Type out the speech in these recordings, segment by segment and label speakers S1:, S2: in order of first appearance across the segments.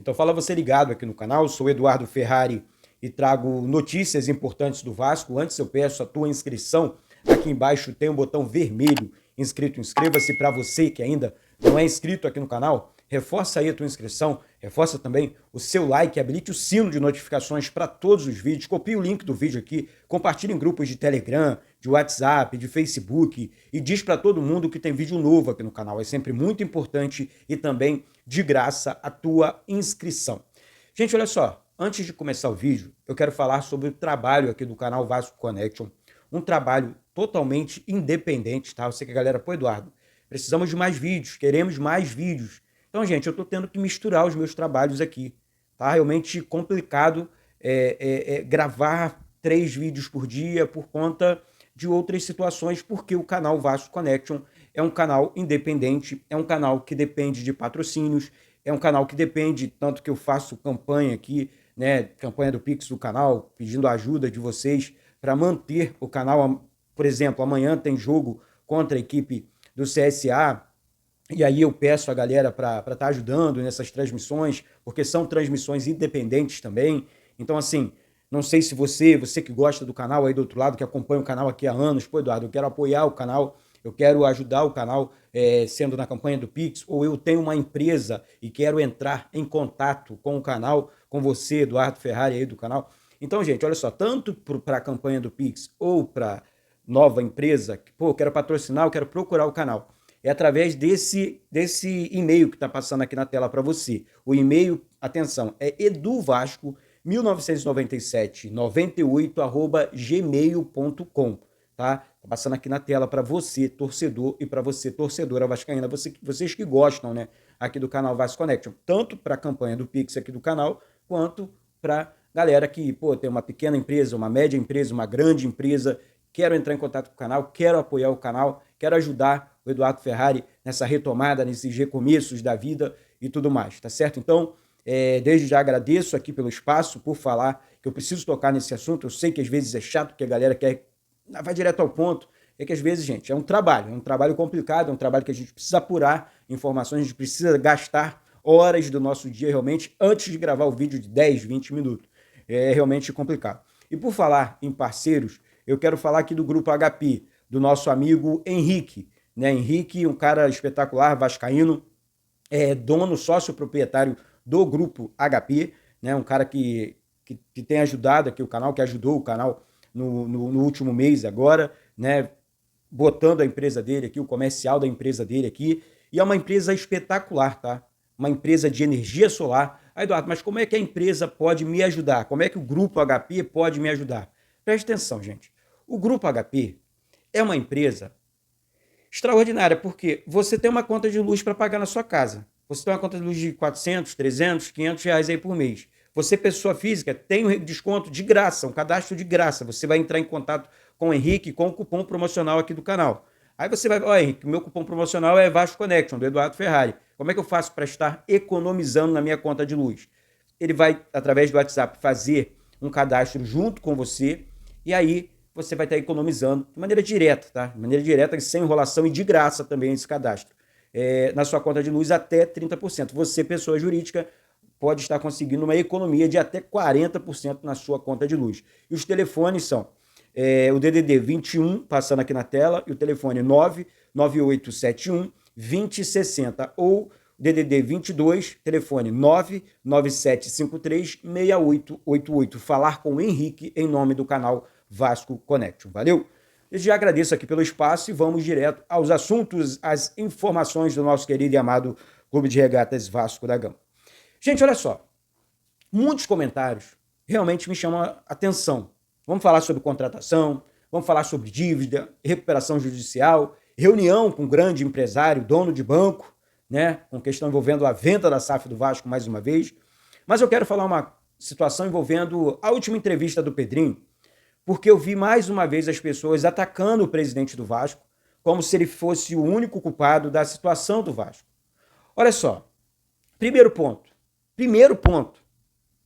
S1: Então fala você ligado aqui no canal, sou Eduardo Ferrari e trago notícias importantes do Vasco. Antes eu peço a tua inscrição, aqui embaixo tem um botão vermelho inscrito, inscreva-se. Para você que ainda não é inscrito aqui no canal, reforça aí a tua inscrição, reforça também o seu like, habilite o sino de notificações para todos os vídeos, copie o link do vídeo aqui, compartilhe em grupos de Telegram, de WhatsApp, de Facebook e diz para todo mundo que tem vídeo novo aqui no canal. É sempre muito importante e também de graça a tua inscrição. Gente, olha só, antes de começar o vídeo, eu quero falar sobre o trabalho aqui do canal Vasco Connection, um trabalho totalmente independente, tá? Eu sei que a galera, pô, Eduardo, precisamos de mais vídeos, queremos mais vídeos. Então, gente, eu tô tendo que misturar os meus trabalhos aqui, tá? Realmente complicado gravar 3 vídeos por dia por conta de outras situações, porque o canal Vasco Connection é um canal independente, é um canal que depende de patrocínios, é um canal que depende, tanto que eu faço campanha aqui, né, campanha do Pix do canal, pedindo a ajuda de vocês para manter o canal. Por exemplo, amanhã tem jogo contra a equipe do CSA, e aí eu peço a galera para estar ajudando nessas transmissões, porque são transmissões independentes também. Então, assim, não sei se você que gosta do canal aí do outro lado, que acompanha o canal aqui há anos, pô, Eduardo, eu quero apoiar o canal, eu quero ajudar o canal sendo na campanha do Pix, ou eu tenho uma empresa e quero entrar em contato com o canal, com você, Eduardo Ferrari aí do canal. Então, gente, olha só, tanto para a campanha do Pix ou para nova empresa, que, pô, eu quero patrocinar, eu quero procurar o canal. É através desse e-mail que está passando aqui na tela para você. O e-mail, atenção, é eduvasco199798@gmail.com, tá? Tá passando aqui na tela para você, torcedor, e para você, torcedora vascaína, vocês que gostam, né, aqui do canal Vasco Connection, tanto para a campanha do Pix aqui do canal, quanto para galera que, pô, tem uma pequena empresa, uma média empresa, uma grande empresa, quero entrar em contato com o canal, quero apoiar o canal, quero ajudar o Eduardo Ferrari nessa retomada, nesses recomeços da vida e tudo mais, tá certo? Então, desde já agradeço aqui pelo espaço, por falar, que eu preciso tocar nesse assunto. Eu sei que às vezes é chato, que a galera quer, vai direto ao ponto. É que às vezes, gente, é um trabalho complicado, é um trabalho que a gente precisa apurar informações, a gente precisa gastar horas do nosso dia realmente antes de gravar o vídeo de 10, 20 minutos. É realmente complicado. E por falar em parceiros, eu quero falar aqui do Grupo HP, do nosso amigo Henrique, né? Henrique, um cara espetacular, vascaíno, dono, sócio proprietário do Grupo HP, né? Um cara que tem ajudado aqui o canal, que ajudou o canal no último mês agora, né? Botando a empresa dele aqui, o comercial da empresa dele aqui, e é uma empresa espetacular, tá? Uma empresa de energia solar. Ah, Eduardo, mas como é que a empresa pode me ajudar? Como é que o Grupo HP pode me ajudar? Preste atenção, gente. O Grupo HP é uma empresa extraordinária, porque você tem uma conta de luz para pagar na sua casa. Você tem uma conta de luz de 400, 300, 500 reais aí por mês. Você, pessoa física, tem um desconto de graça, um cadastro de graça. Você vai entrar em contato com o Henrique com o cupom promocional aqui do canal. Aí você vai, ó, Henrique, meu cupom promocional é Vasco Connection, do Eduardo Ferrari. Como é que eu faço para estar economizando na minha conta de luz? Ele vai, através do WhatsApp, fazer um cadastro junto com você, e aí você vai estar economizando de maneira direta, tá? De maneira direta, sem enrolação e de graça também esse cadastro. Na sua conta de luz até 30%. Você, pessoa jurídica, pode estar conseguindo uma economia de até 40% na sua conta de luz. E os telefones são o DDD 21, passando aqui na tela, e o telefone 99871 2060, ou DDD 22, telefone 99753 6888. Falar com o Henrique em nome do canal Vasco Connection. Valeu? Eu já agradeço aqui pelo espaço e vamos direto aos assuntos, às informações do nosso querido e amado Clube de Regatas Vasco da Gama. Gente, olha só, muitos comentários realmente me chamam a atenção. Vamos falar sobre contratação, vamos falar sobre dívida, recuperação judicial, reunião com um grande empresário, dono de banco, né, com questão envolvendo a venda da SAF do Vasco mais uma vez. Mas eu quero falar uma situação envolvendo a última entrevista do Pedrinho, porque eu vi mais uma vez as pessoas atacando o presidente do Vasco como se ele fosse o único culpado da situação do Vasco. Olha só, primeiro ponto.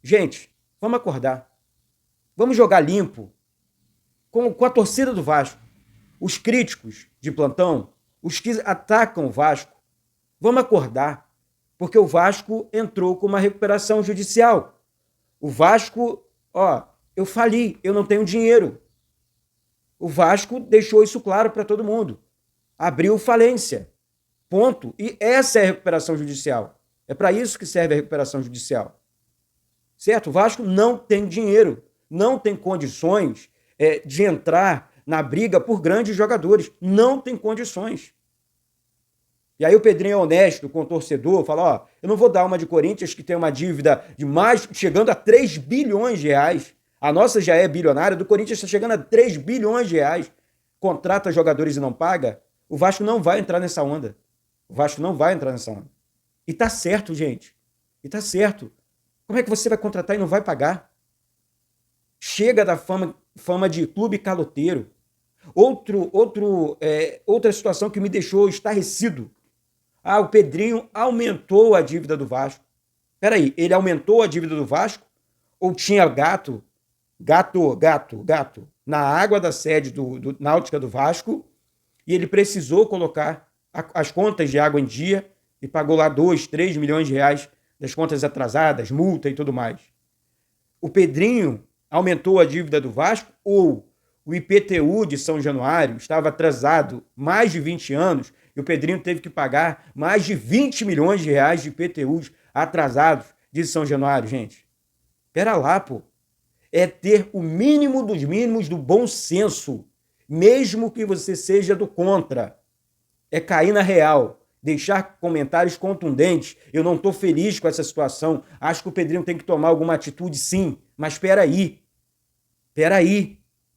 S1: Gente, vamos acordar. Vamos jogar limpo com a torcida do Vasco. Os críticos de plantão, os que atacam o Vasco, vamos acordar. Porque o Vasco entrou com uma recuperação judicial. O Vasco, eu fali, eu não tenho dinheiro. O Vasco deixou isso claro para todo mundo. Abriu falência. Ponto. E essa é a recuperação judicial. É para isso que serve a recuperação judicial. Certo? O Vasco não tem dinheiro, não tem condições de entrar na briga por grandes jogadores. Não tem condições. E aí o Pedrinho é honesto com o torcedor, fala, eu não vou dar uma de Corinthians que tem uma dívida de mais, chegando a 3 bilhões de reais. A nossa já é bilionária, do Corinthians está chegando a 3 bilhões de reais. Contrata jogadores e não paga. O Vasco não vai entrar nessa onda. O Vasco não vai entrar nessa onda. E tá certo, gente. E tá certo. Como é que você vai contratar e não vai pagar? Chega da fama de clube caloteiro. Outra situação que me deixou estarrecido. O Pedrinho aumentou a dívida do Vasco. Peraí, ele aumentou a dívida do Vasco? Ou tinha gato, na água da sede do Náutica do Vasco e ele precisou colocar as contas de água em dia e pagou lá 2, 3 milhões de reais das contas atrasadas, multa e tudo mais. O Pedrinho aumentou a dívida do Vasco ou o IPTU de São Januário estava atrasado mais de 20 anos e o Pedrinho teve que pagar mais de 20 milhões de reais de IPTUs atrasados de São Januário, gente. Pera lá, pô. É ter o mínimo dos mínimos do bom senso, mesmo que você seja do contra. É cair na real, deixar comentários contundentes. Eu não estou feliz com essa situação. Acho que o Pedrinho tem que tomar alguma atitude, sim. Mas peraí.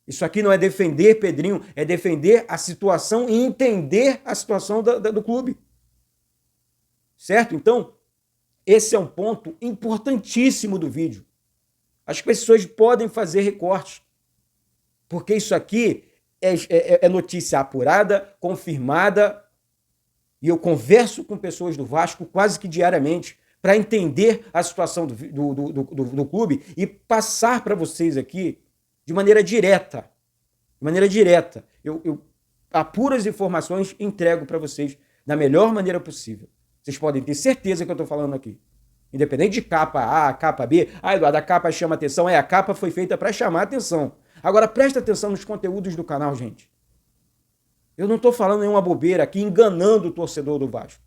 S1: Isso aqui não é defender Pedrinho, é defender a situação e entender a situação do clube. Certo? Então, esse é um ponto importantíssimo do vídeo. As pessoas podem fazer recortes, porque isso aqui é notícia apurada, confirmada, e eu converso com pessoas do Vasco quase que diariamente para entender a situação do clube e passar para vocês aqui de maneira direta. Eu apuro as informações e entrego para vocês da melhor maneira possível. Vocês podem ter certeza que eu estou falando aqui. Independente de capa A, capa B. Eduardo, a capa chama atenção. A capa foi feita para chamar atenção. Agora, presta atenção nos conteúdos do canal, gente. Eu não estou falando nenhuma bobeira aqui, enganando o torcedor do Vasco.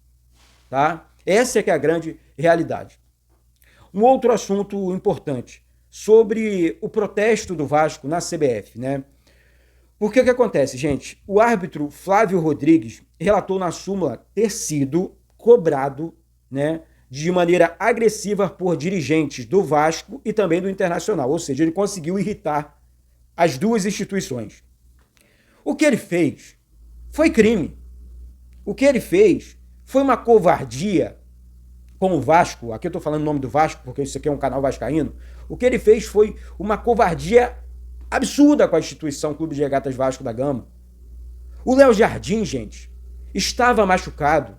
S1: Tá? Essa é que é a grande realidade. Um outro assunto importante, sobre o protesto do Vasco na CBF, né? Porque o que acontece, gente? O árbitro Flávio Rodrigues relatou na súmula ter sido cobrado, né, de maneira agressiva por dirigentes do Vasco e também do Internacional. Ou seja, ele conseguiu irritar as duas instituições. O que ele fez foi crime. O que ele fez foi uma covardia com o Vasco. Aqui eu estou falando o nome do Vasco, porque isso aqui é um canal vascaíno. O que ele fez foi uma covardia absurda com a instituição Clube de Regatas Vasco da Gama. O Léo Jardim, gente, estava machucado.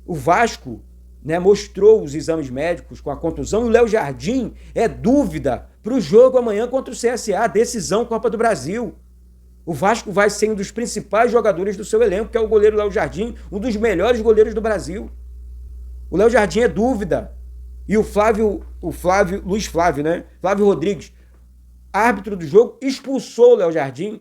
S1: O Vasco, né, mostrou os exames médicos com a contusão e o Léo Jardim é dúvida para o jogo amanhã contra o CSA, decisão Copa do Brasil. O Vasco vai ser um dos principais jogadores do seu elenco, que é o goleiro Léo Jardim, um dos melhores goleiros do Brasil. O Léo Jardim é dúvida. E Luiz Flávio, né? Flávio Rodrigues, árbitro do jogo, expulsou o Léo Jardim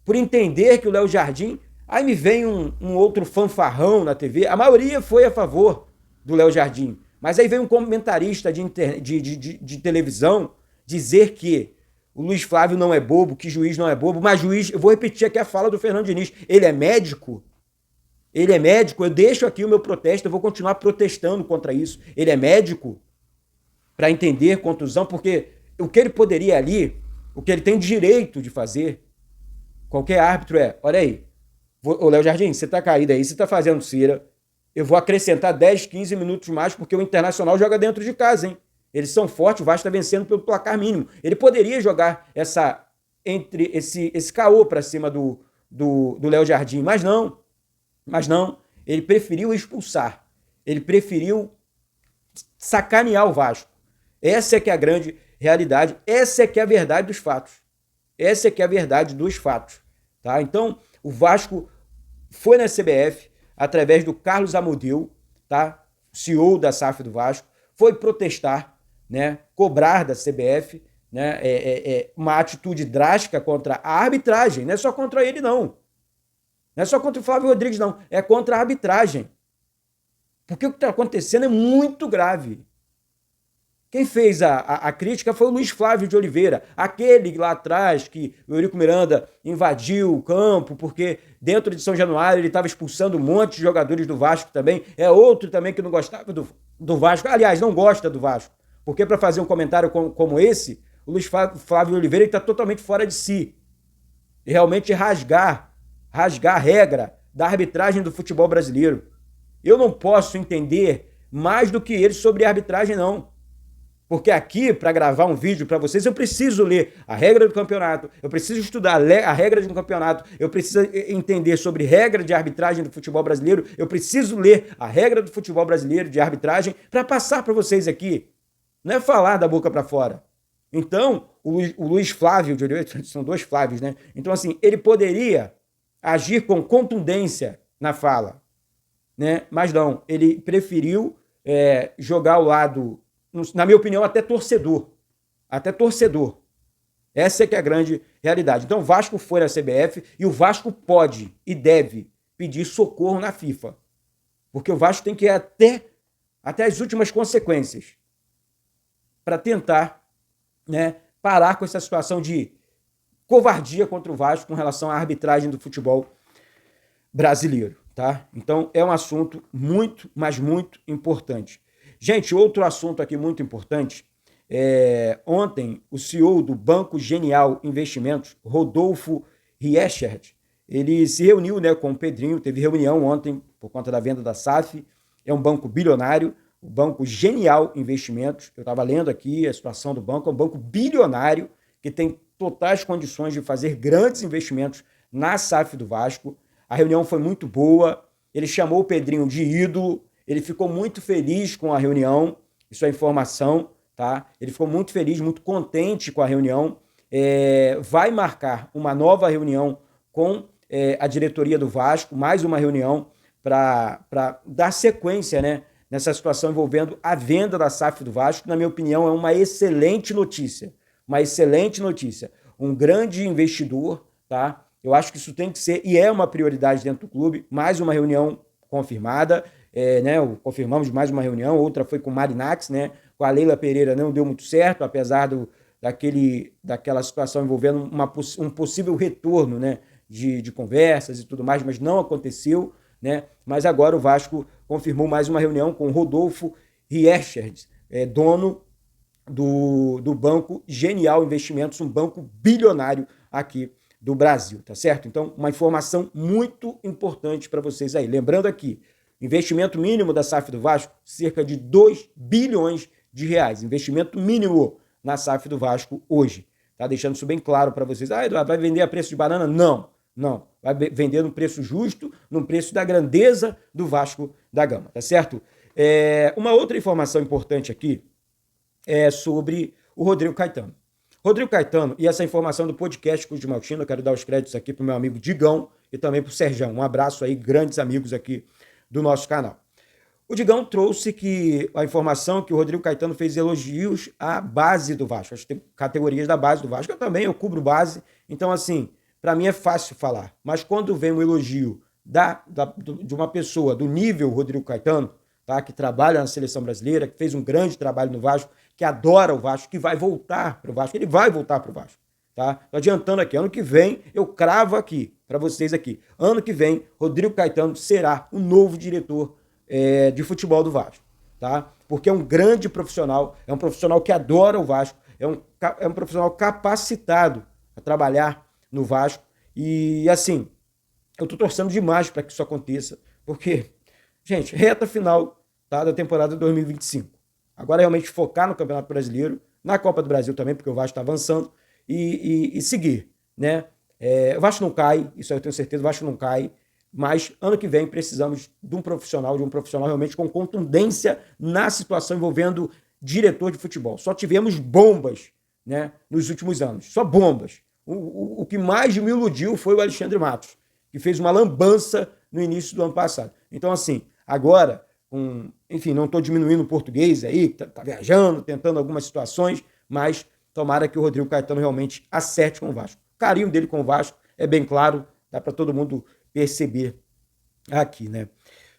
S1: por entender que o Léo Jardim... Aí me vem um outro fanfarrão na TV, a maioria foi a favor do Léo Jardim, mas aí vem um comentarista de televisão dizer que o Luiz Flávio não é bobo, que juiz não é bobo, mas juiz, eu vou repetir aqui a fala do Fernando Diniz, ele é médico, eu deixo aqui o meu protesto, eu vou continuar protestando contra isso, ele é médico para entender contusão, porque o que ele poderia ali, o que ele tem direito de fazer, qualquer árbitro olha aí, ô Léo Jardim, você tá caído aí, você tá fazendo cera, eu vou acrescentar 10, 15 minutos mais, porque o Internacional joga dentro de casa, hein? Eles são fortes, o Vasco tá vencendo pelo placar mínimo. Ele poderia jogar esse caô para cima do Léo Jardim, mas não, ele preferiu expulsar, ele preferiu sacanear o Vasco. Essa é que é a grande realidade, essa é que é a verdade dos fatos. Tá? Então, o Vasco foi na CBF, através do Carlos Amodeu, tá? CEO da SAF do Vasco, foi protestar, né, cobrar da CBF, né, uma atitude drástica contra a arbitragem. Não é só contra ele, não. Não é só contra o Flávio Rodrigues, não. É contra a arbitragem. Porque o que está acontecendo é muito grave. Quem fez a crítica foi o Luiz Flávio de Oliveira, aquele lá atrás que o Eurico Miranda invadiu o campo, porque dentro de São Januário ele estava expulsando um monte de jogadores do Vasco também. É outro também que não gostava do Vasco. Aliás, não gosta do Vasco. Porque para fazer um comentário como esse, o Luiz Flávio de Oliveira está totalmente fora de si. E realmente rasgar a regra da arbitragem do futebol brasileiro. Eu não posso entender mais do que ele sobre a arbitragem, não. Porque aqui, para gravar um vídeo para vocês, eu preciso ler a regra do campeonato, eu preciso estudar a regra de um campeonato, eu preciso entender sobre regra de arbitragem do futebol brasileiro, eu preciso ler a regra do futebol brasileiro de arbitragem para passar para vocês aqui. Não é falar da boca para fora. Então, o Luiz Flávio de Oliveira, são dois Flávios, né? Então, assim, ele poderia agir com contundência na fala, né? Mas não, ele preferiu jogar ao lado, na minha opinião, até torcedor. Até torcedor. Essa é que é a grande realidade. Então o Vasco foi à CBF e o Vasco pode e deve pedir socorro na FIFA. Porque o Vasco tem que ir até as últimas consequências para tentar, né, parar com essa situação de covardia contra o Vasco com relação à arbitragem do futebol brasileiro. Tá? Então é um assunto muito, mas muito importante. Gente, outro assunto aqui muito importante, ontem o CEO do Banco Genial Investimentos, Rodolfo Riechert, ele se reuniu, né, com o Pedrinho, teve reunião ontem por conta da venda da SAF, é um banco bilionário, o Banco Genial Investimentos, eu estava lendo aqui a situação do banco, é um banco bilionário que tem totais condições de fazer grandes investimentos na SAF do Vasco. A reunião foi muito boa, ele chamou o Pedrinho de ídolo, ele ficou muito feliz com a reunião, isso é informação, tá? Ele ficou muito feliz, muito contente com a reunião, vai marcar uma nova reunião com a diretoria do Vasco, mais uma reunião para dar sequência, né, nessa situação envolvendo a venda da SAF do Vasco. Na minha opinião, é uma excelente notícia, um grande investidor, tá? Eu acho que isso tem que ser, e é uma prioridade dentro do clube, mais uma reunião confirmada, né, confirmamos mais uma reunião, outra foi com o Marinax, né, com a Leila Pereira não deu muito certo, apesar daquela situação envolvendo um possível retorno, né, de conversas e tudo mais, mas não aconteceu, né, mas agora o Vasco confirmou mais uma reunião com o Rodolfo Riechert, dono do Banco Genial Investimentos, um banco bilionário aqui do Brasil, tá certo? Então, uma informação muito importante para vocês aí. Lembrando aqui, investimento mínimo da SAF do Vasco, cerca de 2 bilhões de reais. Investimento mínimo na SAF do Vasco hoje. Tá deixando isso bem claro para vocês. Eduardo, vai vender a preço de banana? Não. Vai vender num preço justo, num preço da grandeza do Vasco da Gama, tá certo? Uma outra informação importante aqui é sobre o Rodrigo Caetano. Rodrigo Caetano, e essa informação do podcast Clube de Maltina, eu quero dar os créditos aqui para o meu amigo Digão e também para o Serjão. Um abraço aí, grandes amigos aqui do nosso canal. O Digão trouxe a informação que o Rodrigo Caetano fez elogios à base do Vasco, as categorias da base do Vasco. Eu cubro base, então assim, para mim é fácil falar. Mas quando vem um elogio de uma pessoa do nível Rodrigo Caetano, tá, que trabalha na seleção brasileira, que fez um grande trabalho no Vasco, que adora o Vasco, que vai voltar para o Vasco, ele vai voltar para o Vasco. Tá? Tô adiantando aqui, ano que vem, eu cravo aqui, para vocês aqui, ano que vem, Rodrigo Caetano será o novo diretor de futebol do Vasco, tá? Porque é um grande profissional, é um profissional que adora o Vasco, é um profissional capacitado a trabalhar no Vasco, e assim, eu tô torcendo demais para que isso aconteça, porque, gente, reta final, tá, da temporada 2025. Agora realmente focar no Campeonato Brasileiro, na Copa do Brasil também, porque o Vasco está avançando, e seguir, né? O Vasco não cai, isso aí eu tenho certeza, o Vasco não cai, mas ano que vem precisamos de um profissional realmente com contundência na situação envolvendo diretor de futebol. Só tivemos bombas, né, nos últimos anos, só bombas. O que mais me iludiu foi o Alexandre Matos, que fez uma lambança no início do ano passado. Então, assim, agora, com enfim, não estou diminuindo o português aí, que tá viajando, tentando algumas situações, mas tomara que o Rodrigo Caetano realmente acerte com o Vasco. O carinho dele com o Vasco é bem claro, dá para todo mundo perceber aqui, né?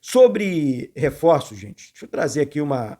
S1: Sobre reforços, gente, deixa eu trazer aqui uma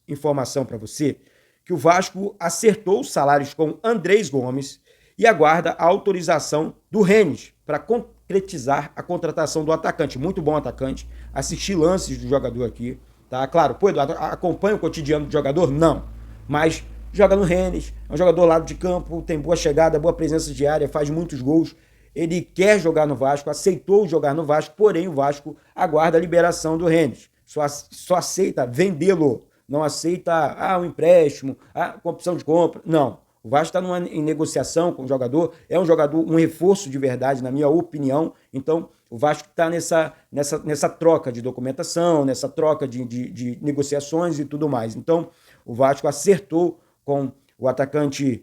S1: informação para você, que o Vasco acertou os salários com Andrés Gomes e aguarda a autorização do Rennes para concretizar a contratação do atacante. Muito bom atacante. Assisti lances do jogador aqui, tá? Claro, pô, Eduardo, acompanha o cotidiano do jogador? Não. Mas joga no Rennes, é um jogador lado de campo, tem boa chegada, boa presença de área, faz muitos gols. Ele quer jogar no Vasco, aceitou jogar no Vasco, porém o Vasco aguarda a liberação do Rennes. Só aceita vendê-lo, não aceita um empréstimo, com opção de compra. Não. O Vasco está em negociação com o jogador, é um jogador, um reforço de verdade, na minha opinião. Então, o Vasco está nessa troca de documentação, nessa troca de negociações e tudo mais. Então, o Vasco acertou com o atacante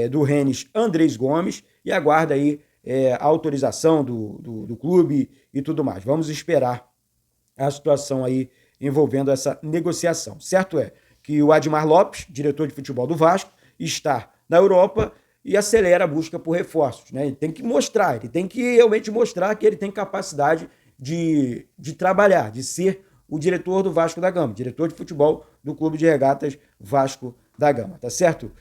S1: do Rennes, Andrés Gomes, e aguarda aí a autorização do clube e tudo mais. Vamos esperar a situação aí envolvendo essa negociação. Certo é que o Admar Lopes, diretor de futebol do Vasco, está na Europa e acelera a busca por reforços, né? Ele tem que mostrar, ele tem que realmente mostrar que ele tem capacidade de trabalhar, de ser o diretor do Vasco da Gama, diretor de futebol do Clube de Regatas Vasco da Gama, tá certo?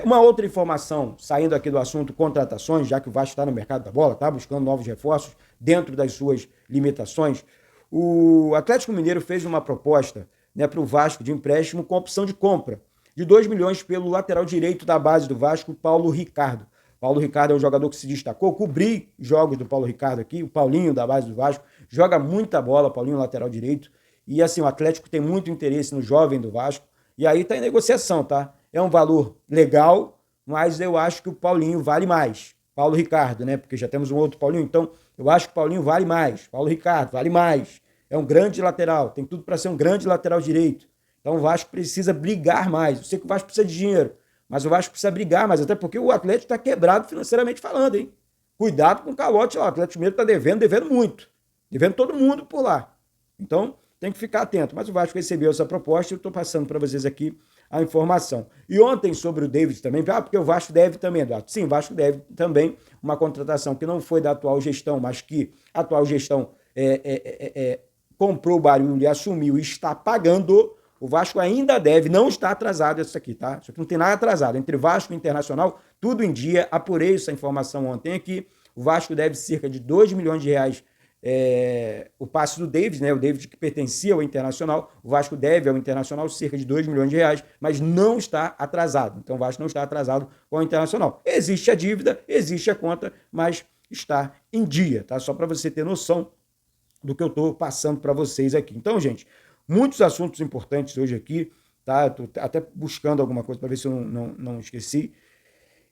S1: Uma outra informação, saindo aqui do assunto contratações, já que o Vasco está no mercado da bola, está buscando novos reforços dentro das suas limitações, o Atlético Mineiro fez uma proposta, né, para o Vasco de empréstimo com opção de compra de 2 milhões pelo lateral direito da base do Vasco, Paulo Ricardo. Paulo Ricardo é um jogador que se destacou, cobri jogos do Paulo Ricardo aqui, o Paulinho da base do Vasco, joga muita bola, Paulinho lateral direito, e assim, o Atlético tem muito interesse no jovem do Vasco, e aí tá em negociação, tá? É um valor legal, mas eu acho que o Paulinho vale mais. Paulo Ricardo, né? Porque já temos um outro Paulinho, então eu acho que o Paulinho vale mais. Paulo Ricardo vale mais. É um grande lateral, tem tudo para ser um grande lateral direito. Então o Vasco precisa brigar mais. Eu sei que o Vasco precisa de dinheiro, mas o Vasco precisa brigar mais, até porque o Atlético está quebrado financeiramente falando, hein? Cuidado com o calote lá. O Atlético Mineiro está devendo muito. Devendo todo mundo por lá. Então tem que ficar atento. Mas o Vasco recebeu essa proposta e eu estou passando para vocês aqui a informação. E ontem sobre o David também, porque o Vasco deve também, Eduardo. Sim, o Vasco deve também uma contratação que não foi da atual gestão, mas que a atual gestão comprou o barulho e assumiu e está pagando. O Vasco ainda deve, não está atrasado isso aqui, tá? Isso aqui não tem nada atrasado. Entre Vasco e Internacional, tudo em dia. Apurei essa informação ontem aqui. O Vasco deve cerca de 2 milhões de reais o passe do David, né? O David que pertencia ao Internacional. O Vasco deve ao Internacional cerca de 2 milhões de reais, mas não está atrasado. Então o Vasco não está atrasado com o Internacional. Existe a dívida, existe a conta, mas está em dia, tá? Só para você ter noção do que eu estou passando para vocês aqui. Então, gente, muitos assuntos importantes hoje aqui, tá? Estou até buscando alguma coisa para ver se eu não esqueci.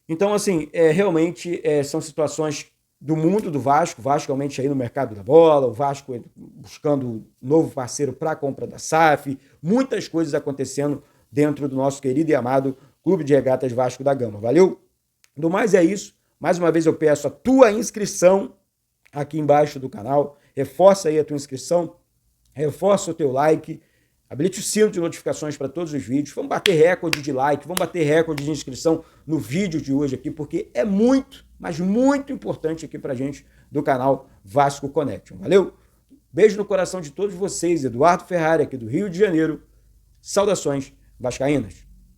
S1: Então, assim, realmente são situações do mundo do Vasco, o Vasco realmente aí no mercado da bola, o Vasco buscando novo parceiro para a compra da SAF, muitas coisas acontecendo dentro do nosso querido e amado Clube de Regatas Vasco da Gama. Valeu? Do mais é isso. Mais uma vez eu peço a tua inscrição aqui embaixo do canal. Reforça aí a tua inscrição, reforça o teu like, habilite o sino de notificações para todos os vídeos. Vamos bater recorde de like, vamos bater recorde de inscrição no vídeo de hoje aqui, porque é muito, mas muito importante aqui para a gente do canal Vasco Connection. Valeu? Beijo no coração de todos vocês. Eduardo Ferrari aqui do Rio de Janeiro. Saudações vascaínas.